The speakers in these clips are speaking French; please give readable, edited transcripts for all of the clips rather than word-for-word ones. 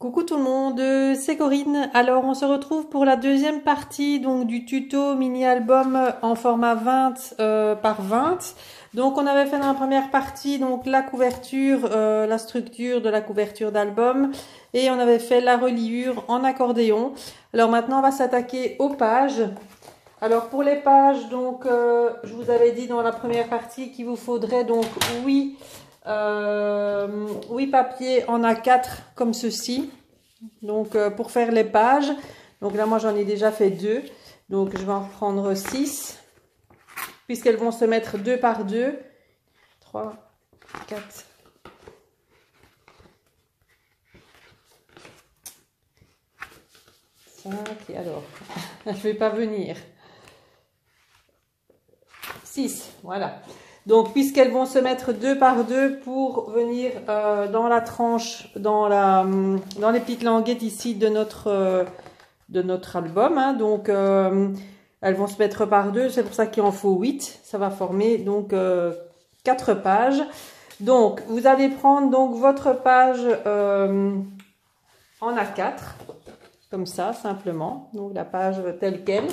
Coucou tout le monde, c'est Corinne. Alors on se retrouve pour la deuxième partie donc du tuto mini album en format 20 par 20. Donc on avait fait dans la première partie donc la couverture, la structure de la couverture d'album et on avait fait la reliure en accordéon. Alors maintenant on va s'attaquer aux pages. Alors pour les pages donc je vous avais dit dans la première partie qu'il vous faudrait donc 8 papiers en A4 comme ceci. Donc pour faire les pages, donc là moi j'en ai déjà fait 2, donc je vais en prendre 6 puisqu'elles vont se mettre 2 par 2, 3, 4, 5 et alors je vais pas venir 6, voilà. Donc, puisqu'elles vont se mettre 2 par 2 pour venir dans la tranche, dans les petites languettes ici de notre album. Hein. Donc, elles vont se mettre par 2, c'est pour ça qu'il en faut 8. Ça va former donc 4 pages. Donc, vous allez prendre donc votre page en A4, comme ça, simplement. Donc, la page telle qu'elle.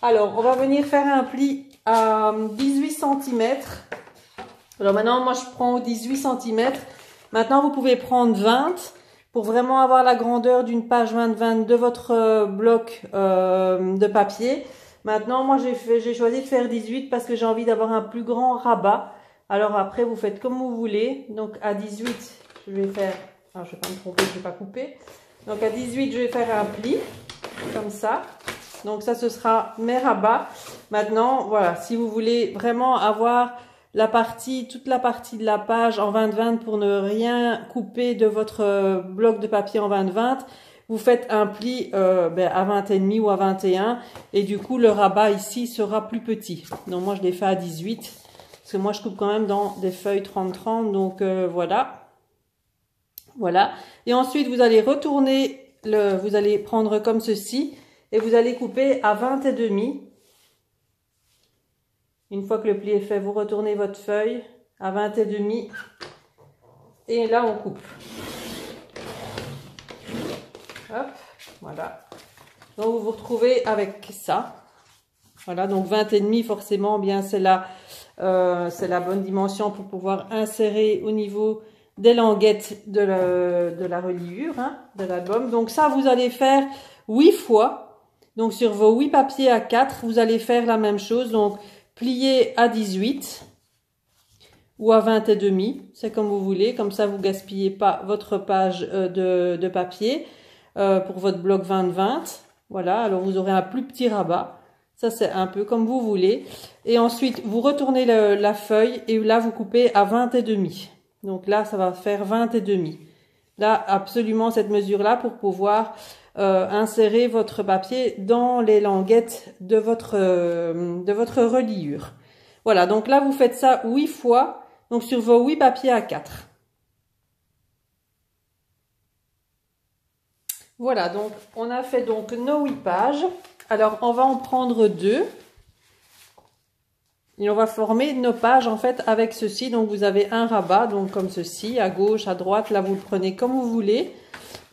Alors, on va venir faire un pli à 18 cm. Alors maintenant, moi je prends 18 cm. Maintenant, vous pouvez prendre 20 pour vraiment avoir la grandeur d'une page 20-20 de votre bloc de papier. Maintenant, moi j'ai choisi de faire 18 parce que j'ai envie d'avoir un plus grand rabat. Alors après, vous faites comme vous voulez. Donc à 18, je vais faire... Alors, je ne vais pas me tromper, je ne vais pas couper. Donc à 18, je vais faire un pli, comme ça. Donc ça, ce sera mes rabats. Maintenant, voilà, si vous voulez vraiment avoir toute la partie de la page en 20-20 pour ne rien couper de votre bloc de papier en 20-20, vous faites un pli à 20,5 ou à 21 et du coup, le rabat ici sera plus petit. Donc moi, je l'ai fait à 18 parce que moi, je coupe quand même dans des feuilles 30-30. Donc voilà. Voilà. Et ensuite, vous allez retourner, vous allez prendre comme ceci. Et vous allez couper à 20 et demi. Une fois que le pli est fait, vous retournez votre feuille à 20 et demi. Et là, on coupe. Hop, voilà. Donc, vous vous retrouvez avec ça. Voilà, donc 20 et demi, forcément, bien, c'est la bonne dimension pour pouvoir insérer au niveau des languettes de la reliure, hein, de l'album. Donc, ça, vous allez faire 8 fois. Donc, sur vos 8 papiers A4, vous allez faire la même chose. Donc, plier à 18 ou à 20 et demi. C'est comme vous voulez. Comme ça, vous gaspillez pas votre page de papier pour votre bloc 20-20. Voilà. Alors, vous aurez un plus petit rabat. Ça, c'est un peu comme vous voulez. Et ensuite, vous retournez la feuille et là, vous coupez à 20 et demi. Donc là, ça va faire 20 et demi. Là, absolument cette mesure-là pour pouvoir... insérer votre papier dans les languettes de votre reliure. Voilà, donc là vous faites ça 8 fois, donc sur vos 8 papiers A4. Voilà, donc on a fait donc nos 8 pages. Alors on va en prendre 2. Et on va former nos pages en fait avec ceci. Donc vous avez un rabat, donc comme ceci, à gauche, à droite, là vous le prenez comme vous voulez.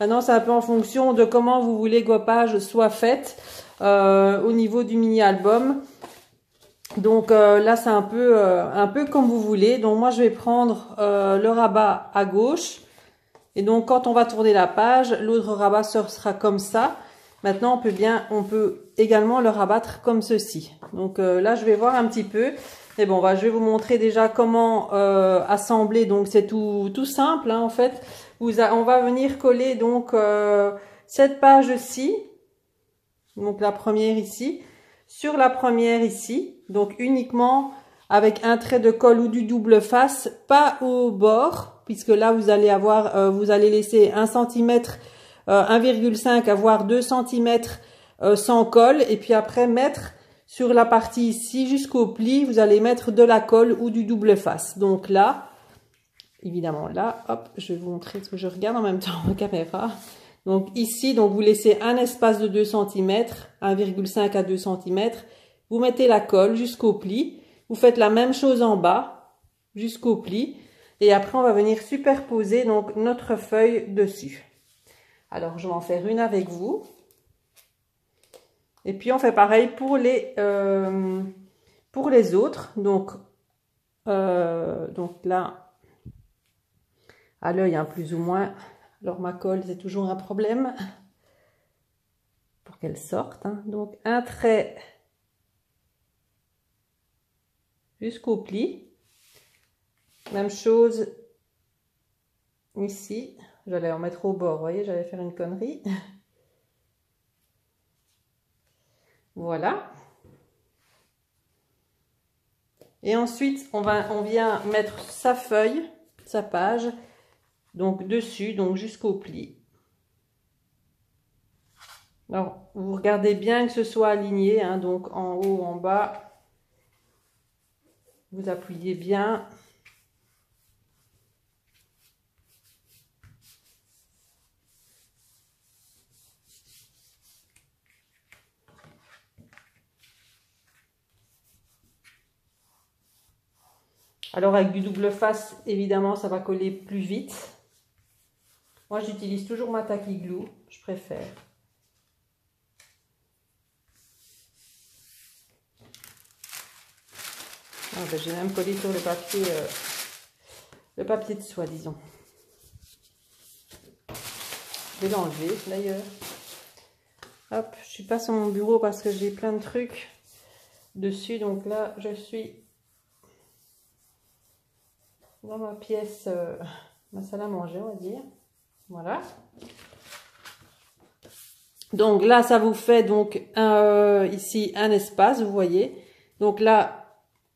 Maintenant, c'est un peu en fonction de comment vous voulez que vos pages soient faites au niveau du mini-album. Donc là, c'est un peu comme vous voulez. Donc moi, je vais prendre le rabat à gauche. Et donc, quand on va tourner la page, l'autre rabat sera comme ça. Maintenant, on peut également le rabattre comme ceci. Donc là, je vais voir un petit peu. Mais bon, je vais vous montrer déjà comment assembler. Donc, c'est tout simple, hein, en fait. On va venir coller donc cette page-ci, donc la première ici, sur la première ici, donc uniquement avec un trait de colle ou du double face, pas au bord, puisque là vous allez laisser 1 cm, 1,5 voire 2 cm sans colle, et puis après mettre sur la partie ici jusqu'au pli, vous allez mettre de la colle ou du double face. Donc là, évidemment là, hop, je vais vous montrer ce que je regarde en même temps en caméra. Donc ici, donc vous laissez un espace de 2 cm, 1,5 à 2 cm. Vous mettez la colle jusqu'au pli. Vous faites la même chose en bas, jusqu'au pli. Et après, on va venir superposer donc notre feuille dessus. Alors, je vais en faire une avec vous. Et puis, on fait pareil pour les autres. Donc là, à l'œil, hein, plus ou moins. Alors, ma colle, c'est toujours un problème pour qu'elle sorte. Hein. Donc, un trait jusqu'au pli. Même chose ici. J'allais en mettre au bord, vous voyez, j'allais faire une connerie. Voilà. Et ensuite, on vient mettre sa feuille, sa page, donc dessus, donc jusqu'au pli. Alors, vous regardez bien que ce soit aligné, hein, donc en haut, en bas. Vous appuyez bien. Alors avec du double face, évidemment, ça va coller plus vite. Moi, j'utilise toujours ma Tacky Glue, je préfère. Ah, ben, j'ai même collé sur le papier de soie, disons. Je vais l'enlever d'ailleurs. Hop, je suis pas sur mon bureau parce que j'ai plein de trucs dessus. Donc là, je suis dans ma pièce, ma salle à manger, on va dire. Voilà. Donc là, ça vous fait donc ici un espace, vous voyez. Donc là,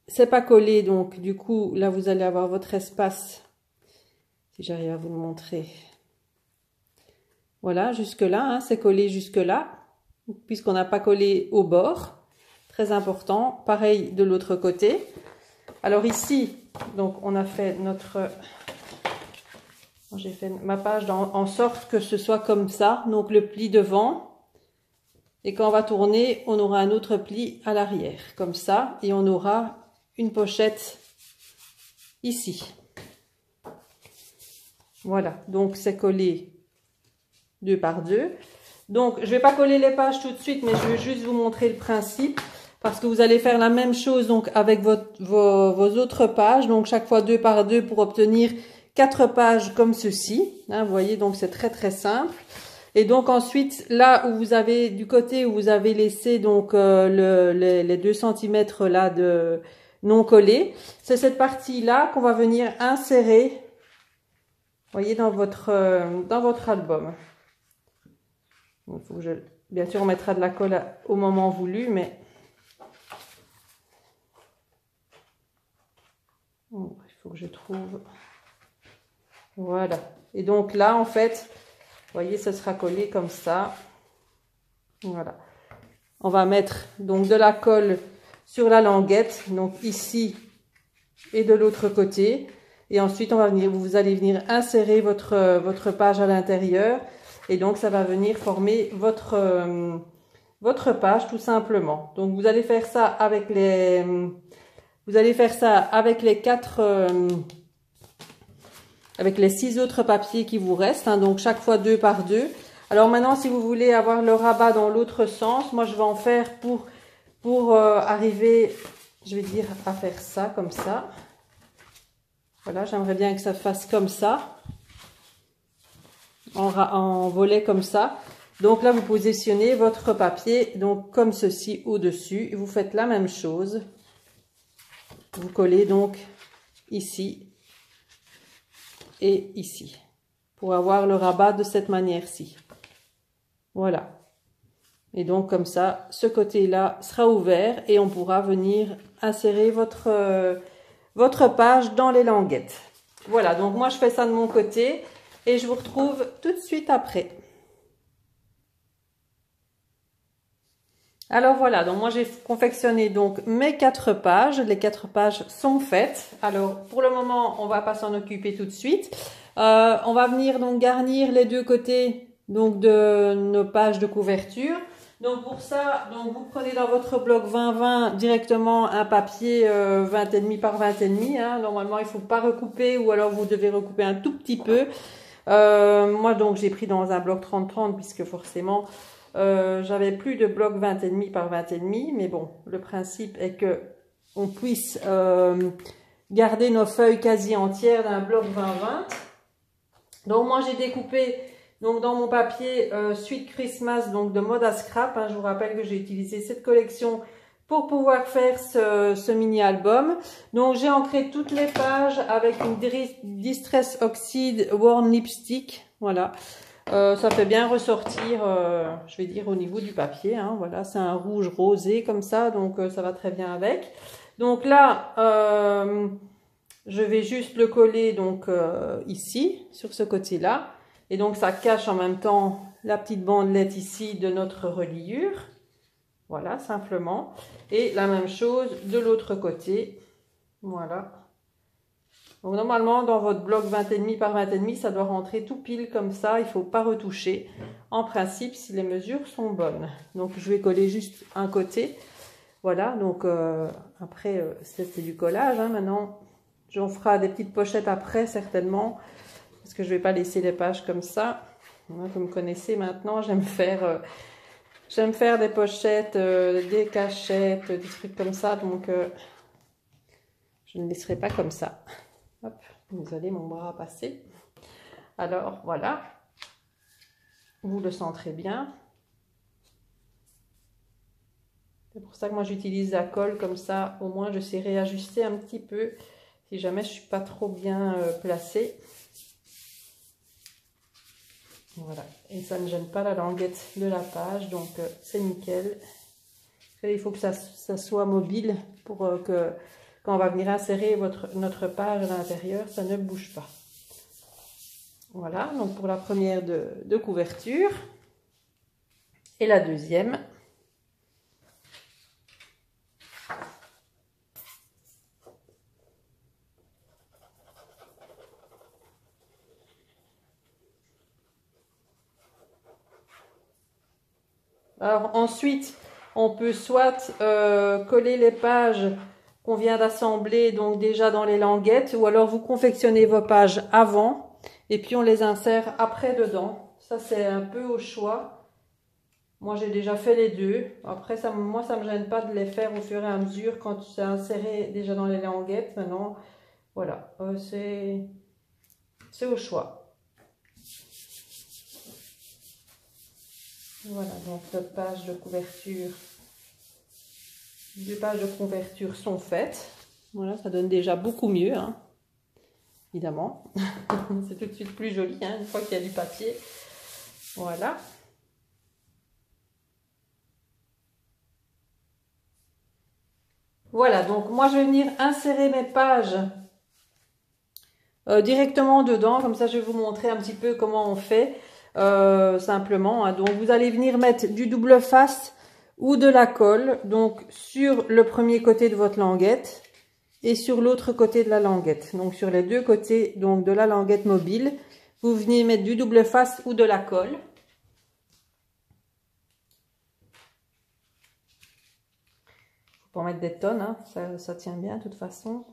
c'est pas collé, donc du coup, là, vous allez avoir votre espace. Si j'arrive à vous le montrer. Voilà, jusque là, hein, c'est collé jusque là, puisqu'on n'a pas collé au bord. Très important. Pareil de l'autre côté. Alors ici, donc on a fait notre... J'ai fait ma page en sorte que ce soit comme ça. Donc le pli devant. Et quand on va tourner, on aura un autre pli à l'arrière. Comme ça. Et on aura une pochette ici. Voilà. Donc c'est collé 2 par 2. Donc je vais pas coller les pages tout de suite, mais je vais juste vous montrer le principe. Parce que vous allez faire la même chose donc avec vos autres pages. Donc chaque fois 2 par 2 pour obtenir 4 pages comme ceci. Hein, vous voyez, donc c'est très très simple. Et donc ensuite, là où vous avez, du côté où vous avez laissé donc les 2 cm là de non collés, c'est cette partie-là qu'on va venir insérer, vous voyez, dans votre album. Il faut que bien sûr, on mettra de la colle au moment voulu, mais... il faut que je trouve. Voilà. Et donc là, en fait, vous voyez, ça sera collé comme ça. Voilà. On va mettre donc de la colle sur la languette, donc ici et de l'autre côté. Et ensuite, vous allez venir insérer votre page à l'intérieur. Et donc, ça va venir former votre page tout simplement. Donc, vous allez faire ça avec les... Vous allez faire ça avec les 6 autres papiers qui vous restent, hein, donc chaque fois 2 par 2. Alors maintenant, si vous voulez avoir le rabat dans l'autre sens, moi je vais en faire pour arriver, je vais dire, à faire ça, comme ça. Voilà, j'aimerais bien que ça fasse comme ça, en volet comme ça. Donc là, vous positionnez votre papier, donc comme ceci au-dessus, et vous faites la même chose. Vous collez donc ici et ici pour avoir le rabat de cette manière-ci. Voilà. Et donc comme ça, ce côté-là sera ouvert et on pourra venir insérer votre page dans les languettes. Voilà, donc moi je fais ça de mon côté et je vous retrouve tout de suite après. Alors voilà, donc moi j'ai confectionné donc mes 4 pages. Les 4 pages sont faites. Alors pour le moment, on va pas s'en occuper tout de suite. On va venir donc garnir les 2 côtés donc de nos pages de couverture. Donc pour ça, donc vous prenez dans votre bloc 20-20 directement un papier 20,5 par 20,5. Hein. Normalement, il ne faut pas recouper ou alors vous devez recouper un tout petit peu. Moi donc j'ai pris dans un bloc 30-30 puisque forcément j'avais plus de bloc 20,5 par 20,5, mais bon, le principe est que on puisse garder nos feuilles quasi entières d'un bloc 20-20. Donc moi j'ai découpé donc dans mon papier Sweet Christmas donc de Moda Scrap. Hein, je vous rappelle que j'ai utilisé cette collection pour pouvoir faire ce mini album. Donc j'ai ancré toutes les pages avec une Distress Oxide Worn Lipstick. Voilà. Ça fait bien ressortir, je vais dire, au niveau du papier. Hein, voilà, c'est un rouge rosé comme ça, donc ça va très bien avec. Donc là, je vais juste le coller donc ici, sur ce côté-là. Et donc ça cache en même temps la petite bandelette ici de notre reliure. Voilà, simplement. Et la même chose de l'autre côté. Voilà. Donc normalement, dans votre bloc 20,5 par 20,5, ça doit rentrer tout pile comme ça. Il ne faut pas retoucher. En principe, si les mesures sont bonnes. Donc je vais coller juste un côté. Voilà, donc après, c'est du collage. Hein. Maintenant, j'en ferai des petites pochettes après, certainement. Parce que je ne vais pas laisser les pages comme ça. Moi, vous me connaissez maintenant, j'aime faire des pochettes, des cachettes, des trucs comme ça. Donc, je ne laisserai pas comme ça. Hop, désolé, mon bras a passé. Alors, voilà. Vous le sentirez bien. C'est pour ça que moi, j'utilise la colle comme ça. Au moins, je sais réajuster un petit peu si jamais je ne suis pas trop bien placée. Voilà. Et ça ne gêne pas la languette de la page. Donc, c'est nickel. Il faut que ça soit mobile pour que quand on va venir insérer notre page à l'intérieur, ça ne bouge pas. Voilà, donc pour la première de couverture. Et la deuxième. Alors ensuite, on peut soit coller les pages qu'on vient d'assembler donc déjà dans les languettes, ou alors vous confectionnez vos pages avant et puis on les insère après dedans. Ça c'est un peu au choix. Moi j'ai déjà fait les deux. Après moi ça me gêne pas de les faire au fur et à mesure quand c'est inséré déjà dans les languettes. Maintenant voilà, c'est au choix. Voilà, donc notre page de couverture. Les pages de couverture sont faites. Voilà, ça donne déjà beaucoup mieux, hein, évidemment. C'est tout de suite plus joli, hein, une fois qu'il y a du papier. Voilà. Voilà, donc moi je vais venir insérer mes pages directement dedans. Comme ça, je vais vous montrer un petit peu comment on fait simplement. Hein. Donc vous allez venir mettre du double face ou de la colle, donc sur le premier côté de votre languette et sur l'autre côté de la languette. Donc sur les deux côtés donc de la languette mobile, vous venez mettre du double face ou de la colle. Faut pas mettre des tonnes, hein, ça tient bien de toute façon.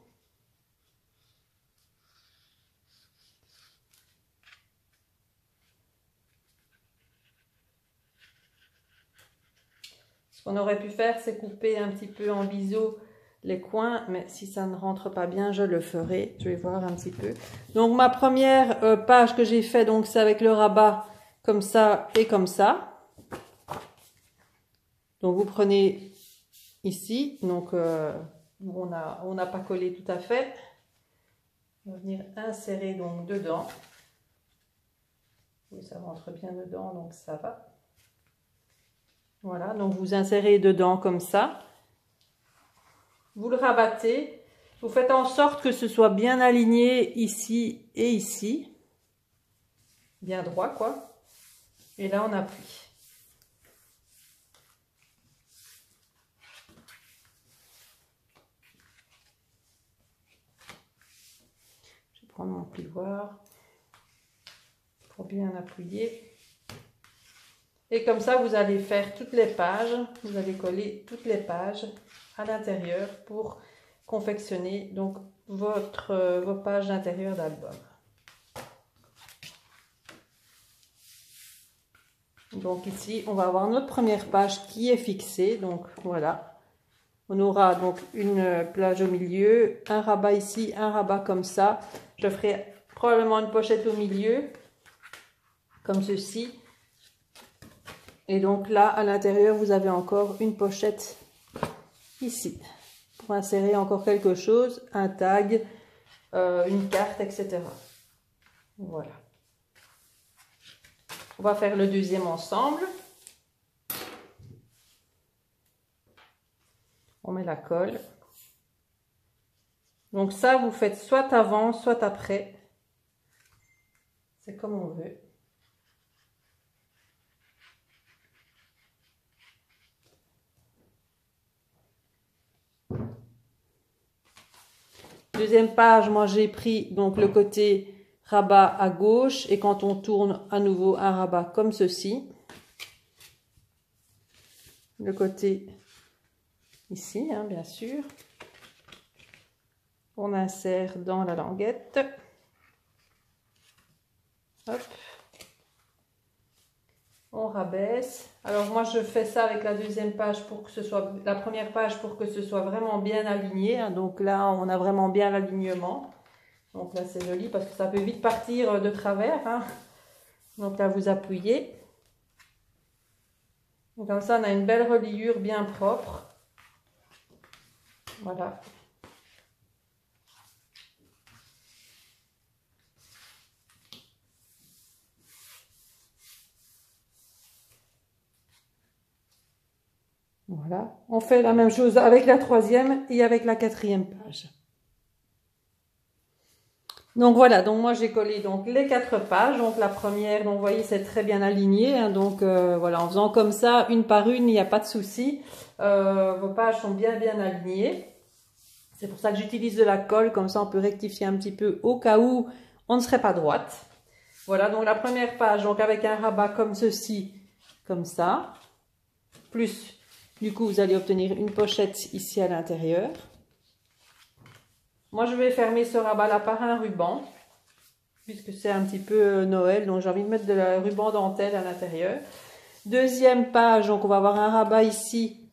Ce qu'on aurait pu faire, c'est couper un petit peu en biseau les coins, mais si ça ne rentre pas bien, je le ferai. Je vais voir un petit peu. Donc ma première page que j'ai fait, donc c'est avec le rabat comme ça et comme ça. Donc vous prenez ici, donc on n'a pas collé tout à fait. On va venir insérer donc dedans. Oui, ça rentre bien dedans, donc ça va. Voilà, donc vous insérez dedans comme ça. Vous le rabattez. Vous faites en sorte que ce soit bien aligné ici et ici. Bien droit, quoi. Et là, on appuie. Je vais prendre mon plioir pour bien appuyer. Et comme ça, vous allez faire toutes les pages, vous allez coller toutes les pages à l'intérieur pour confectionner donc vos pages d'intérieur d'album. Donc ici, on va avoir notre première page qui est fixée. Donc voilà. On aura donc une plage au milieu, un rabat ici, un rabat comme ça. Je ferai probablement une pochette au milieu, comme ceci. Et donc là, à l'intérieur, vous avez encore une pochette ici. Pour insérer encore quelque chose, un tag, une carte, etc. Voilà. On va faire le deuxième ensemble. On met la colle. Donc ça, vous faites soit avant, soit après. C'est comme on veut. Deuxième page, moi j'ai pris donc le côté rabat à gauche et quand on tourne à nouveau un rabat comme ceci. Le côté ici, hein, bien sûr. On insère dans la languette. Hop. On rabaisse. Alors moi je fais ça avec la deuxième page pour que ce soit la première page pour que ce soit vraiment bien aligné. Hein. Donc là on a vraiment bien l'alignement. Donc là c'est joli parce que ça peut vite partir de travers. Hein. Donc là vous appuyez. Donc comme ça on a une belle reliure bien propre. Voilà. Voilà, on fait la même chose avec la troisième et avec la quatrième page. Donc voilà, donc moi j'ai collé donc les 4 pages. Donc la première, donc vous voyez c'est très bien aligné. Hein, donc voilà, en faisant comme ça, une par une, il n'y a pas de souci. Vos pages sont bien alignées. C'est pour ça que j'utilise de la colle, comme ça on peut rectifier un petit peu au cas où on ne serait pas droite. Voilà, donc la première page, donc avec un rabat comme ceci, comme ça, plus du coup vous allez obtenir une pochette ici à l'intérieur. Moi je vais fermer ce rabat là par un ruban, puisque c'est un petit peu Noël, donc j'ai envie de mettre de la ruban dentelle à l'intérieur. Deuxième page, donc on va avoir un rabat ici,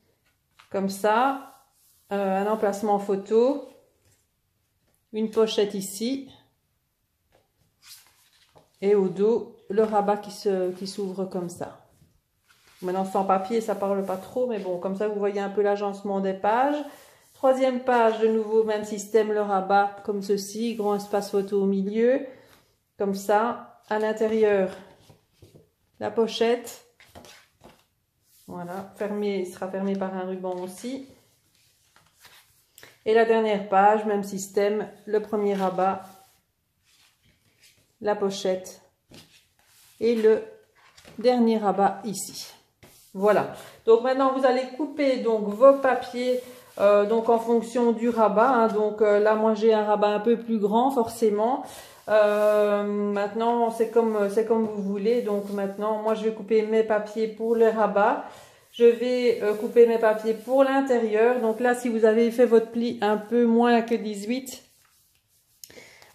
comme ça, un emplacement photo, une pochette ici, et au dos, le rabat qui s'ouvre comme ça. Maintenant, sans papier, ça parle pas trop, mais bon, comme ça, vous voyez un peu l'agencement des pages. Troisième page, de nouveau, même système, le rabat, comme ceci, grand espace photo au milieu, comme ça. À l'intérieur, la pochette. Voilà, fermé, sera fermé par un ruban aussi. Et la dernière page, même système, le premier rabat, la pochette et le dernier rabat ici. Voilà, donc maintenant vous allez couper donc vos papiers donc en fonction du rabat. Hein. Donc là moi j'ai un rabat un peu plus grand forcément. Maintenant c'est comme vous voulez. Donc maintenant moi je vais couper mes papiers pour le rabat. Je vais couper mes papiers pour l'intérieur. Donc là si vous avez fait votre pli un peu moins que 18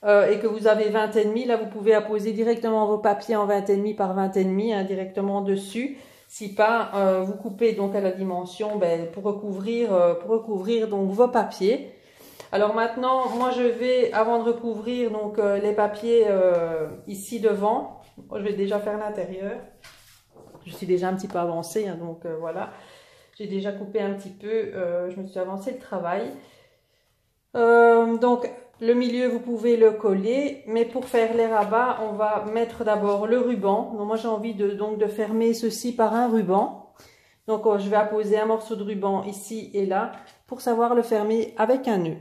et que vous avez 20,5, là vous pouvez apposer directement vos papiers en 20,5 par 20,5 hein, directement dessus. Si pas, vous coupez donc à la dimension pour recouvrir donc vos papiers. Alors maintenant, moi je vais, avant de recouvrir donc les papiers ici devant, moi, je vais déjà faire l'intérieur. Je suis déjà un petit peu avancée, hein, donc voilà. J'ai déjà coupé un petit peu, je me suis avancé le travail. Donc le milieu vous pouvez le coller, mais pour faire les rabats on va mettre d'abord le ruban. Donc moi j'ai envie de fermer ceci par un ruban. Donc je vais apposer un morceau de ruban ici et là pour savoir le fermer avec un nœud.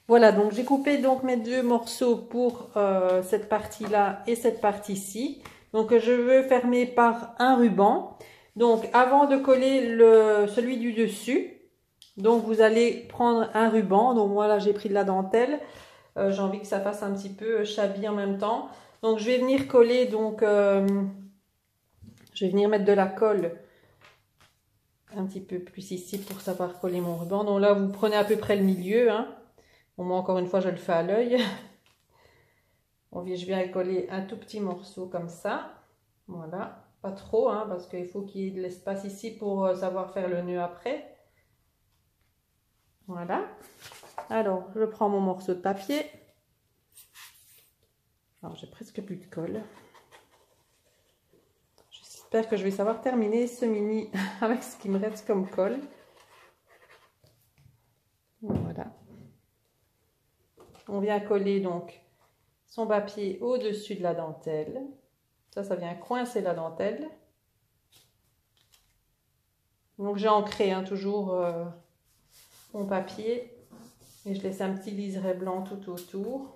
Voilà, donc j'ai coupé donc mes 2 morceaux pour cette partie là et cette partie-ci. Donc je veux fermer par un ruban. Donc avant de coller celui du dessus, donc vous allez prendre un ruban. Donc moi là j'ai pris de la dentelle. J'ai envie que ça fasse un petit peu shabby en même temps. Donc je vais venir coller, donc je vais venir mettre de la colle un petit peu plus ici pour savoir coller mon ruban. Donc là vous prenez à peu près le milieu. Hein. Bon, moi encore une fois je le fais à l'œil. Je viens coller un tout petit morceau comme ça. Voilà, pas trop, hein, parce qu'il faut qu'il y ait de l'espace ici pour savoir faire le nœud après. Voilà. Alors, je prends mon morceau de papier. Alors, j'ai presque plus de colle. J'espère que je vais savoir terminer ce mini avec ce qui me reste comme colle. Voilà. On vient coller donc son papier au-dessus de la dentelle. Ça vient coincer la dentelle. Donc j'ai ancré hein, toujours mon papier et je laisse un petit liseré blanc tout autour.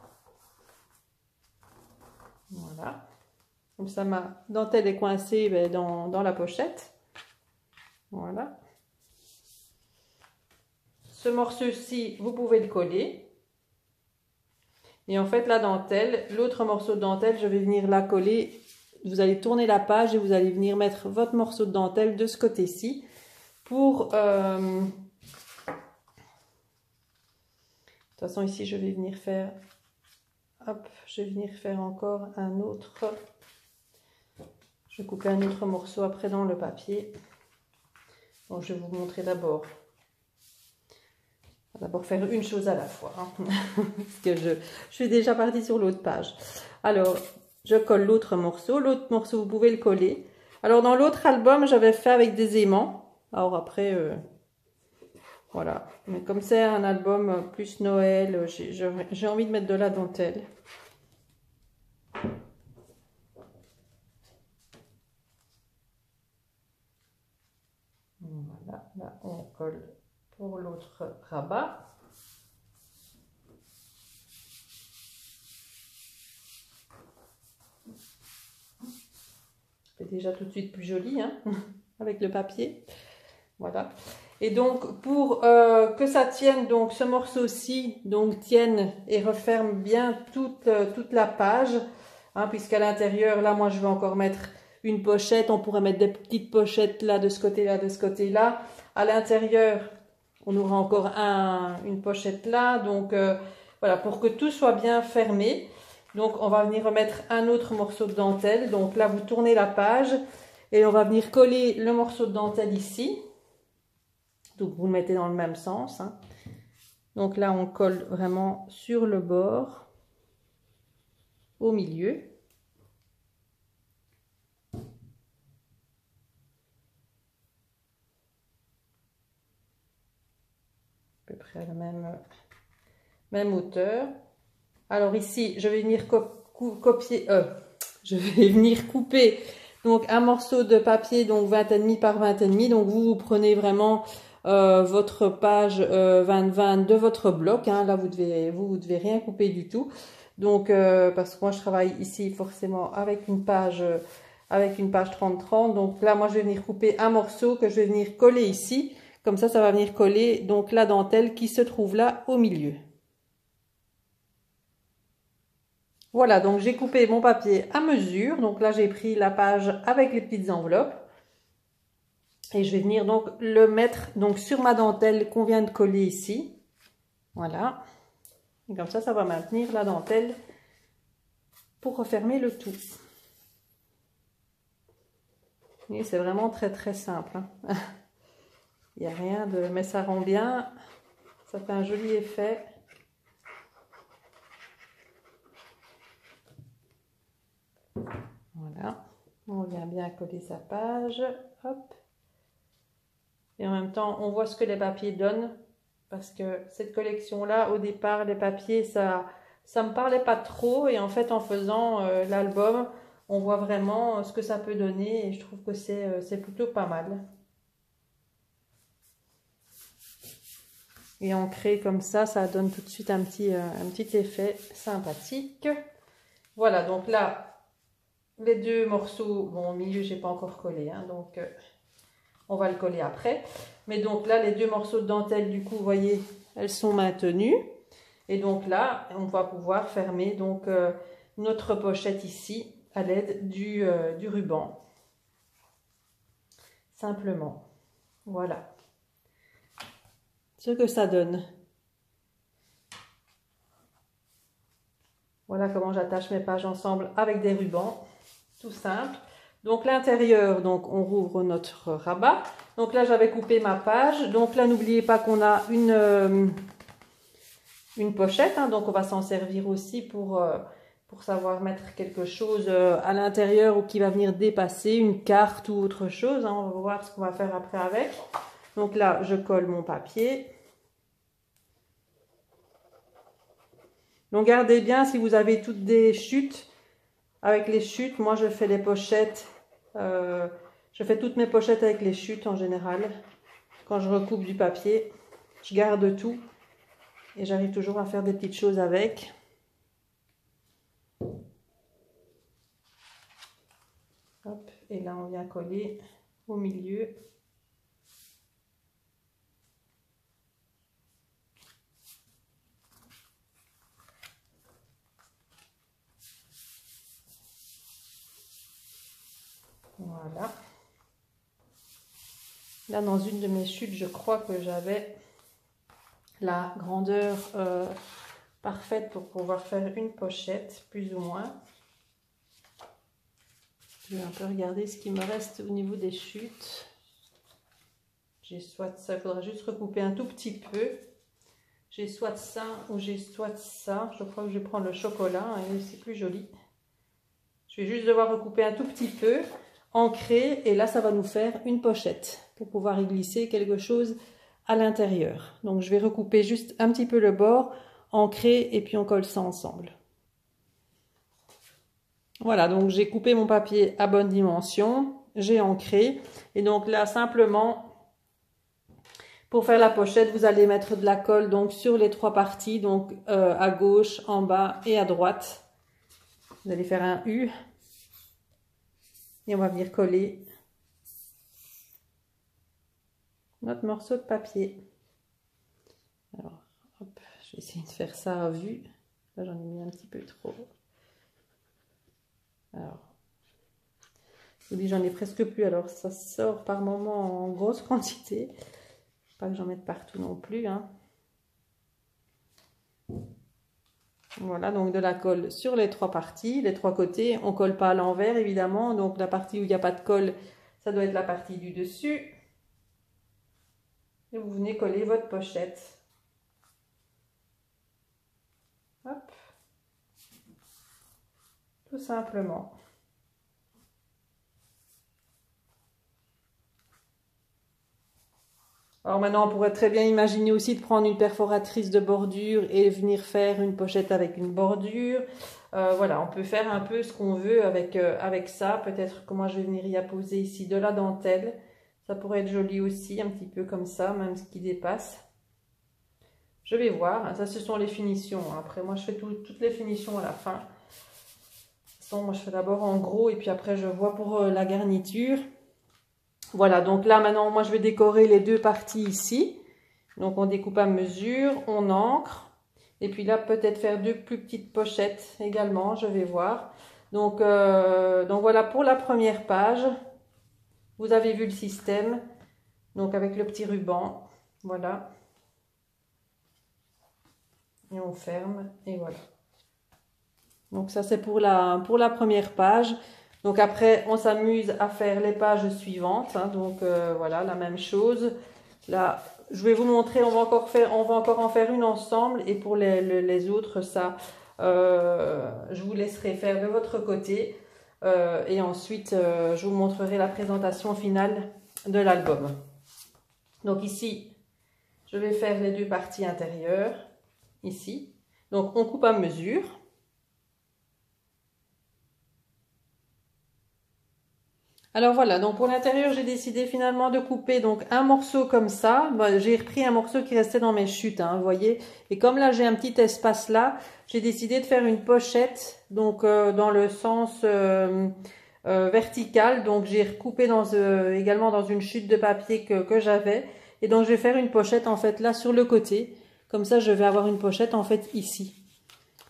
Voilà. Comme ça ma dentelle est coincée dans la pochette. Voilà. Ce morceau-ci, vous pouvez le coller. Et en fait la dentelle, l'autre morceau de dentelle, je vais venir la coller. Vous allez tourner la page et vous allez venir mettre votre morceau de dentelle de ce côté-ci pour... de toute façon, ici, je vais venir faire... Hop, je vais venir faire encore un autre... Je vais couper un autre morceau après dans le papier. Donc, je vais vous montrer d'abord. D'abord faire une chose à la fois. Hein. Parce que je suis déjà partie sur l'autre page. Alors... Je colle l'autre morceau. L'autre morceau, vous pouvez le coller. Alors, dans l'autre album, j'avais fait avec des aimants. Alors, après, voilà. Mais comme c'est un album plus Noël, j'ai envie de mettre de la dentelle. Voilà. Là, on colle pour l'autre rabat. C'est déjà tout de suite plus joli hein, avec le papier. Voilà. Et donc pour que ça tienne, donc ce morceau-ci donc tienne et referme bien toute la page, hein, puisqu'à l'intérieur, là moi je vais encore mettre une pochette, on pourrait mettre des petites pochettes là de ce côté-là, de ce côté-là. À l'intérieur, on aura encore une pochette là, donc voilà, pour que tout soit bien fermé. Donc, on va venir remettre un autre morceau de dentelle. Donc là, vous tournez la page et on va venir coller le morceau de dentelle ici. Donc, vous le mettez dans le même sens. Hein. Donc là, on colle vraiment sur le bord, au milieu. À peu près à la même hauteur. Alors ici, je vais venir couper donc un morceau de papier, donc 20,5 par 20,5. Donc vous prenez vraiment votre page 20-20 de votre bloc. Hein. Là, vous devez rien couper du tout. Donc parce que moi je travaille ici forcément avec une page 30-30. Donc là, moi je vais venir couper un morceau que je vais venir coller ici. Comme ça va venir coller donc la dentelle qui se trouve là au milieu. Voilà, donc j'ai coupé mon papier à mesure. Donc là, j'ai pris la page avec les petites enveloppes. Et je vais venir donc le mettre donc sur ma dentelle qu'on vient de coller ici. Voilà. Et comme ça va maintenir la dentelle pour refermer le tout. Et c'est vraiment très très simple. Hein. Il n'y a rien de... Mais ça rend bien. Ça fait un joli effet. Voilà, on vient bien coller sa page, hop. Et en même temps, on voit ce que les papiers donnent, parce que cette collection-là, au départ, les papiers, ça me parlait pas trop, et en fait, en faisant l'album, on voit vraiment ce que ça peut donner, et je trouve que c'est plutôt pas mal. Et ancré comme ça donne tout de suite un petit effet sympathique. Voilà, donc là, les deux morceaux, bon, au milieu, j'ai pas encore collé, hein, donc on va le coller après. Mais donc là, les deux morceaux de dentelle, du coup, vous voyez, elles sont maintenues. Et donc là, on va pouvoir fermer donc notre pochette ici à l'aide du ruban. Simplement. Voilà. Ce que ça donne. Voilà comment j'attache mes pages ensemble avec des rubans, tout simple. Donc l'intérieur, donc on rouvre notre rabat. Donc là j'avais coupé ma page. Donc là n'oubliez pas qu'on a une pochette, hein, donc on va s'en servir aussi pour savoir mettre quelque chose à l'intérieur ou qui va venir dépasser, une carte ou autre chose. Hein, on va voir ce qu'on va faire après avec. Donc là je colle mon papier. Donc gardez bien si vous avez toutes des chutes. Avec les chutes, moi je fais les pochettes. Je fais toutes mes pochettes avec les chutes en général. Quand je recoupe du papier, je garde tout. Et j'arrive toujours à faire des petites choses avec. Hop, et là on vient coller au milieu. Voilà. Là, dans une de mes chutes, je crois que j'avais la grandeur parfaite pour pouvoir faire une pochette, plus ou moins. Je vais un peu regarder ce qui me reste au niveau des chutes. J'ai soit ça, il faudra juste recouper un tout petit peu. J'ai soit ça ou j'ai soit ça. Je crois que je vais prendre le chocolat et c'est plus joli. Je vais juste devoir recouper un tout petit peu, ancrer, et là ça va nous faire une pochette pour pouvoir y glisser quelque chose à l'intérieur. Donc je vais recouper juste un petit peu le bord, ancrer et puis on colle ça ensemble. Voilà, donc j'ai coupé mon papier à bonne dimension, j'ai ancré et donc là simplement pour faire la pochette vous allez mettre de la colle donc sur les trois parties, donc à gauche, en bas et à droite. Vous allez faire un U et on va venir coller notre morceau de papier. Alors, hop, je vais essayer de faire ça à vue. Là, j'en ai mis un petit peu trop. Alors, je vous dis, j'en ai presque plus. Alors, ça sort par moment en grosse quantité. Pas que j'en mette partout non plus, hein. Voilà, donc de la colle sur les trois parties, les trois côtés. On colle pas à l'envers, évidemment. Donc, la partie où il n'y a pas de colle, ça doit être la partie du dessus. Et vous venez coller votre pochette. Hop. Tout simplement. Alors maintenant, on pourrait très bien imaginer aussi de prendre une perforatrice de bordure et venir faire une pochette avec une bordure. Voilà, on peut faire un peu ce qu'on veut avec ça. Peut-être que moi, je vais venir y apposer ici de la dentelle. Ça pourrait être joli aussi, un petit peu comme ça, même ce qui dépasse. Je vais voir. Ça, ce sont les finitions. Après, moi, je fais toutes les finitions à la fin. De toute façon, moi, je fais d'abord en gros et puis après, je vois pour la garniture. Voilà, donc là maintenant moi je vais décorer les deux parties ici. Donc on découpe à mesure, on encre. Et puis là peut-être faire deux plus petites pochettes également, je vais voir. Donc voilà pour la première page. Vous avez vu le système. Donc avec le petit ruban, voilà. Et on ferme et voilà. Donc ça c'est pour la première page. Donc après, on s'amuse à faire les pages suivantes. Hein, donc voilà, la même chose. Là, je vais vous montrer, on va encore en faire une ensemble. Et pour les autres, ça, je vous laisserai faire de votre côté. Et ensuite, je vous montrerai la présentation finale de l'album. Donc ici, je vais faire les deux parties intérieures. Ici. Donc on coupe à mesure. Alors voilà, donc pour l'intérieur, j'ai décidé finalement de couper donc un morceau comme ça. Bon, j'ai repris un morceau qui restait dans mes chutes, hein, vous voyez. Et comme là, j'ai un petit espace là, j'ai décidé de faire une pochette, donc dans le sens vertical. Donc j'ai recoupé également dans une chute de papier que j'avais. Et donc je vais faire une pochette en fait là sur le côté. Comme ça, je vais avoir une pochette en fait ici.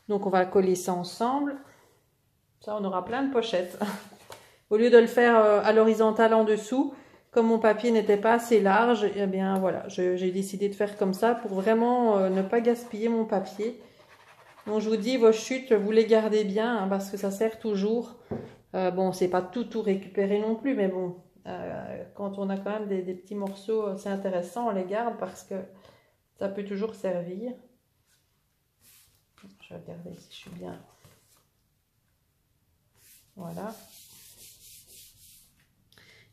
Donc on va coller ça ensemble. Ça, on aura plein de pochettes. Au lieu de le faire à l'horizontale en dessous, comme mon papier n'était pas assez large, eh bien voilà, j'ai décidé de faire comme ça pour vraiment ne pas gaspiller mon papier. Donc je vous dis, vos chutes, vous les gardez bien hein, parce que ça sert toujours. Bon, c'est pas tout récupéré non plus, mais bon, quand on a quand même des petits morceaux, c'est intéressant, on les garde parce que ça peut toujours servir. Je vais regarder si je suis bien. Voilà.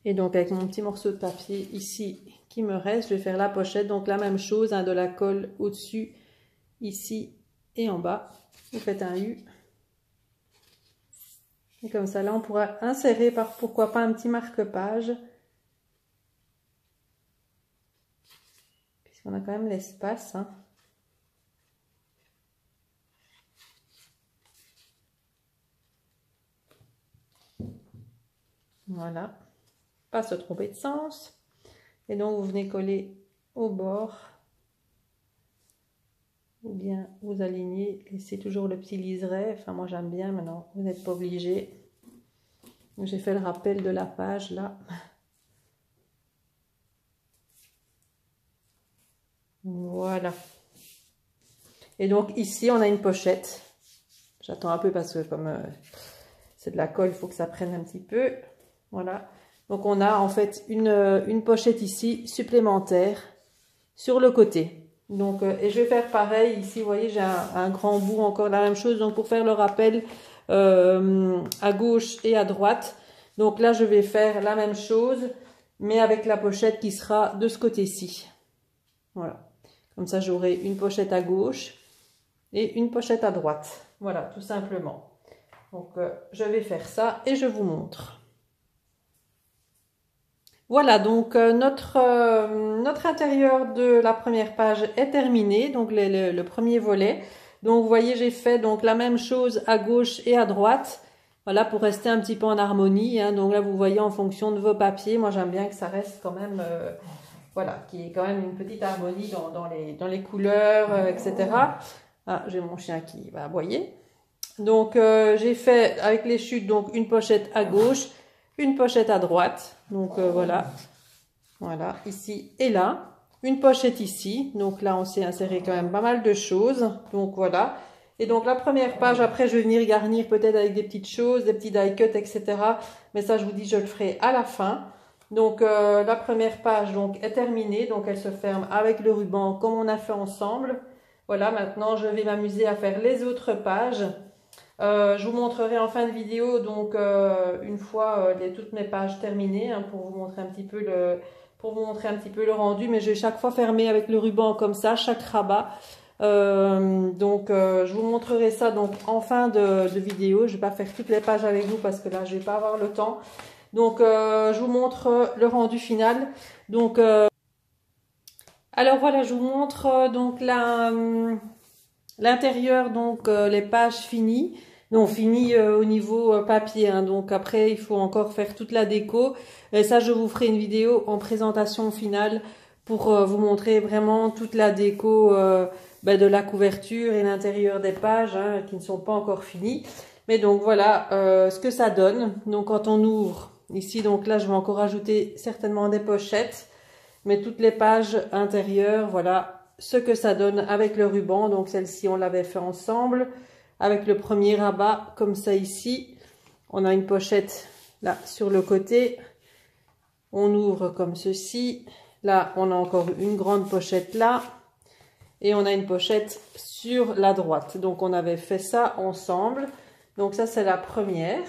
Et donc avec mon petit morceau de papier ici qui me reste, je vais faire la pochette. Donc la même chose, hein, de la colle au-dessus, ici et en bas. Vous faites un U. Et comme ça, là, on pourra insérer par pourquoi pas un petit marque-page. Puisqu'on a quand même l'espace. Hein. Voilà. Pas se tromper de sens. Et donc, vous venez coller au bord. Ou bien vous alignez. Laissez toujours le petit liseré. Enfin, moi, j'aime bien. Maintenant, vous n'êtes pas obligé. J'ai fait le rappel de la page, là. Voilà. Et donc, ici, on a une pochette. J'attends un peu parce que comme c'est de la colle, il faut que ça prenne un petit peu. Voilà. Donc, on a en fait une pochette ici supplémentaire sur le côté. Donc, et je vais faire pareil. Ici, vous voyez, j'ai un grand bout, encore la même chose. Donc, pour faire le rappel à gauche et à droite. Donc là, je vais faire la même chose, mais avec la pochette qui sera de ce côté-ci. Voilà. Comme ça, j'aurai une pochette à gauche et une pochette à droite. Voilà, tout simplement. Donc, je vais faire ça et je vous montre. Voilà, donc notre intérieur de la première page est terminé. Donc, le premier volet. Donc, vous voyez, j'ai fait donc la même chose à gauche et à droite. Voilà, pour rester un petit peu en harmonie. Hein. Donc là, vous voyez, en fonction de vos papiers, moi, j'aime bien que ça reste quand même... voilà, qui est quand même une petite harmonie dans les couleurs, etc. Ah, j'ai mon chien qui va aboyer. Donc, j'ai fait avec les chutes donc une pochette à gauche, une pochette à droite. Donc, voilà. Voilà, ici et là. Une pochette ici. Donc là, on s'est inséré quand même pas mal de choses. Donc, voilà. Et donc, la première page, après, je vais venir garnir peut-être avec des petites choses, des petits die cuts, etc. Mais ça, je vous dis, je le ferai à la fin. Donc, la première page donc, est terminée. Donc, elle se ferme avec le ruban comme on a fait ensemble. Voilà, maintenant, je vais m'amuser à faire les autres pages. Je vous montrerai en fin de vidéo, donc, une fois toutes mes pages terminées, hein, pour vous montrer un petit peu le rendu. Mais je vais chaque fois fermer avec le ruban comme ça, chaque rabat. Donc, je vous montrerai ça donc, en fin de vidéo. Je ne vais pas faire toutes les pages avec vous parce que là, je ne vais pas avoir le temps. Donc, je vous montre le rendu final. Donc, alors voilà, je vous montre donc l'intérieur, donc les pages finies. Non, finies au niveau papier. Hein. Donc après, il faut encore faire toute la déco. Et ça, je vous ferai une vidéo en présentation finale pour vous montrer vraiment toute la déco de la couverture et l'intérieur des pages hein, qui ne sont pas encore finies. Mais donc voilà ce que ça donne. Donc quand on ouvre ici, donc là, je vais encore ajouter certainement des pochettes. Mais toutes les pages intérieures, voilà ce que ça donne avec le ruban. Donc celle-ci, on l'avait fait ensemble. Avec le premier rabat, comme ça ici. On a une pochette là sur le côté. On ouvre comme ceci. Là, on a encore une grande pochette là. Et on a une pochette sur la droite. Donc on avait fait ça ensemble. Donc ça, c'est la première.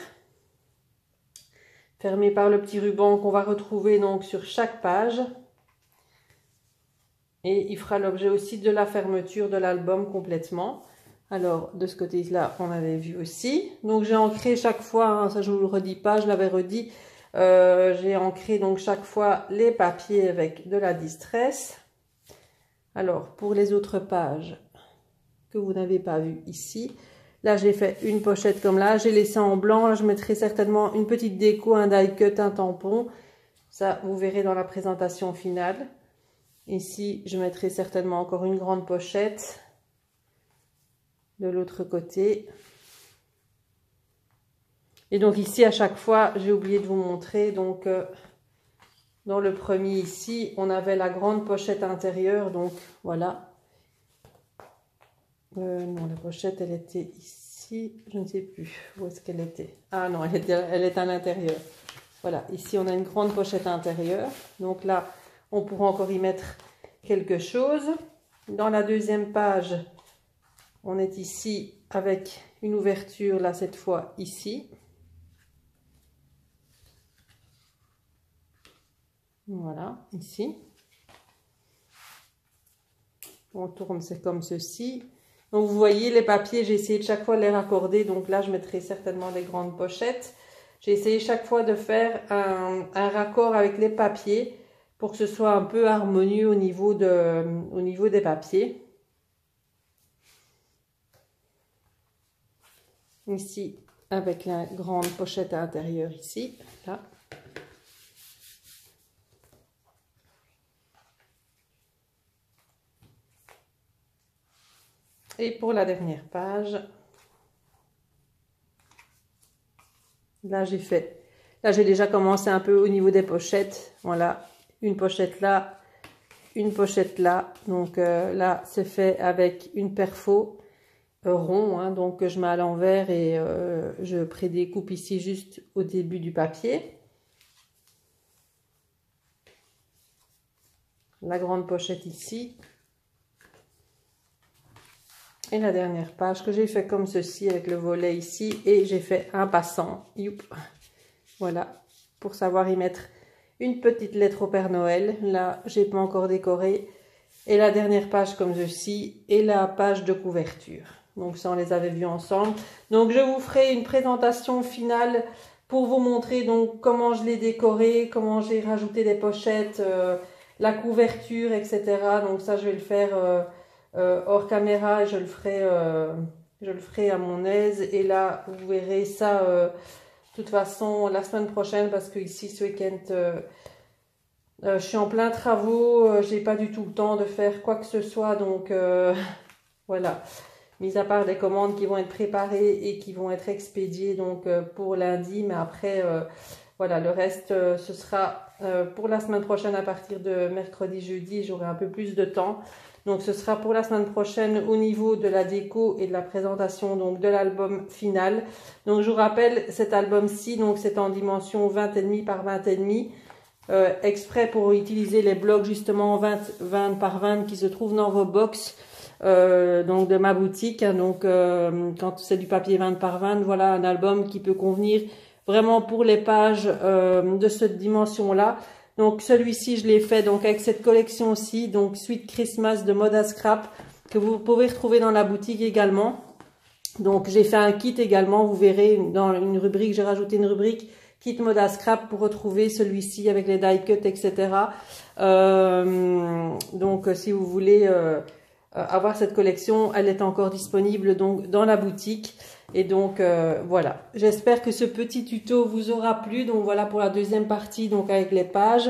Fermée par le petit ruban qu'on va retrouver donc sur chaque page. Et il fera l'objet aussi de la fermeture de l'album complètement. Alors, de ce côté-là, on avait vu aussi. Donc, j'ai ancré chaque fois, hein, ça je ne vous le redis pas, je l'avais redit. J'ai ancré donc chaque fois les papiers avec de la distress. Alors, pour les autres pages que vous n'avez pas vues ici, là, j'ai fait une pochette comme là. J'ai laissé en blanc. Là, je mettrai certainement une petite déco, un die cut, un tampon. Ça, vous verrez dans la présentation finale. Ici, je mettrai certainement encore une grande pochette. De l'autre côté. Et donc ici, à chaque fois, j'ai oublié de vous montrer. Donc, dans le premier ici, on avait la grande pochette intérieure. Donc, voilà. Non, la pochette, elle était ici. Je ne sais plus où est-ce qu'elle était. Ah non, elle est à l'intérieur. Voilà, ici, on a une grande pochette intérieure. Donc là, on pourra encore y mettre quelque chose. Dans la deuxième page, on est ici avec une ouverture, là, cette fois, ici. Voilà, ici. On tourne, c'est comme ceci. Donc, vous voyez, les papiers, j'ai essayé de chaque fois de les raccorder. Donc là, je mettrai certainement des grandes pochettes. J'ai essayé chaque fois de faire un raccord avec les papiers pour que ce soit un peu harmonieux au niveau des papiers. Ici, avec la grande pochette à l'intérieur ici, là. Et pour la dernière page, là j'ai déjà commencé un peu au niveau des pochettes. Voilà, une pochette là, une pochette là. Donc là, c'est fait avec une perfo rond, hein, donc je mets à l'envers et je prédécoupe ici juste au début du papier. La grande pochette ici. Et la dernière page que j'ai fait comme ceci avec le volet ici et j'ai fait un passant. Youp. Voilà, pour savoir y mettre une petite lettre au Père Noël. Là, j'ai pas encore décoré. Et la dernière page comme ceci et la page de couverture. Donc ça, on les avait vus ensemble. Donc je vous ferai une présentation finale pour vous montrer donc comment je l'ai décoré, comment j'ai rajouté des pochettes, la couverture, etc. Donc ça, je vais le faire hors caméra et je le ferai à mon aise. Et là, vous verrez ça de toute façon la semaine prochaine parce que ici, ce week-end, je suis en plein travaux. J'ai pas du tout le temps de faire quoi que ce soit. Donc, voilà. Mis à part des commandes qui vont être préparées et qui vont être expédiées donc pour lundi. Mais après, voilà, le reste, ce sera pour la semaine prochaine à partir de mercredi, jeudi. J'aurai un peu plus de temps. Donc, ce sera pour la semaine prochaine au niveau de la déco et de la présentation donc de l'album final. Donc, je vous rappelle, cet album-ci, donc c'est en dimension 20,5 par 20,5. Exprès pour utiliser les blocs justement 20 par 20 qui se trouvent dans vos box donc de ma boutique. Donc, quand c'est du papier 20 par 20, voilà un album qui peut convenir vraiment pour les pages de cette dimension-là. Donc celui-ci, je l'ai fait donc avec cette collection-ci, donc Sweet Christmas de Moda Scrap, que vous pouvez retrouver dans la boutique également. Donc j'ai fait un kit également, vous verrez dans une rubrique, j'ai rajouté une rubrique kit Moda Scrap pour retrouver celui-ci avec les die cuts, etc. Donc si vous voulez avoir cette collection, elle est encore disponible donc dans la boutique. Et donc voilà, j'espère que ce petit tuto vous aura plu. Donc voilà pour la deuxième partie donc avec les pages.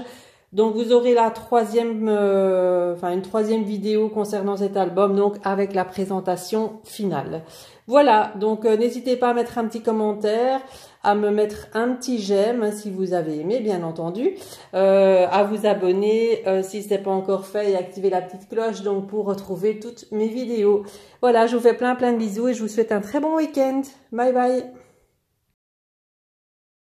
Donc vous aurez la troisième, une troisième vidéo concernant cet album donc avec la présentation finale. Voilà, donc n'hésitez pas à mettre un petit commentaire, à me mettre un petit j'aime si vous avez aimé bien entendu, à vous abonner si ce n'est pas encore fait et activer la petite cloche donc pour retrouver toutes mes vidéos. Voilà, je vous fais plein de bisous et je vous souhaite un très bon week-end. Bye bye.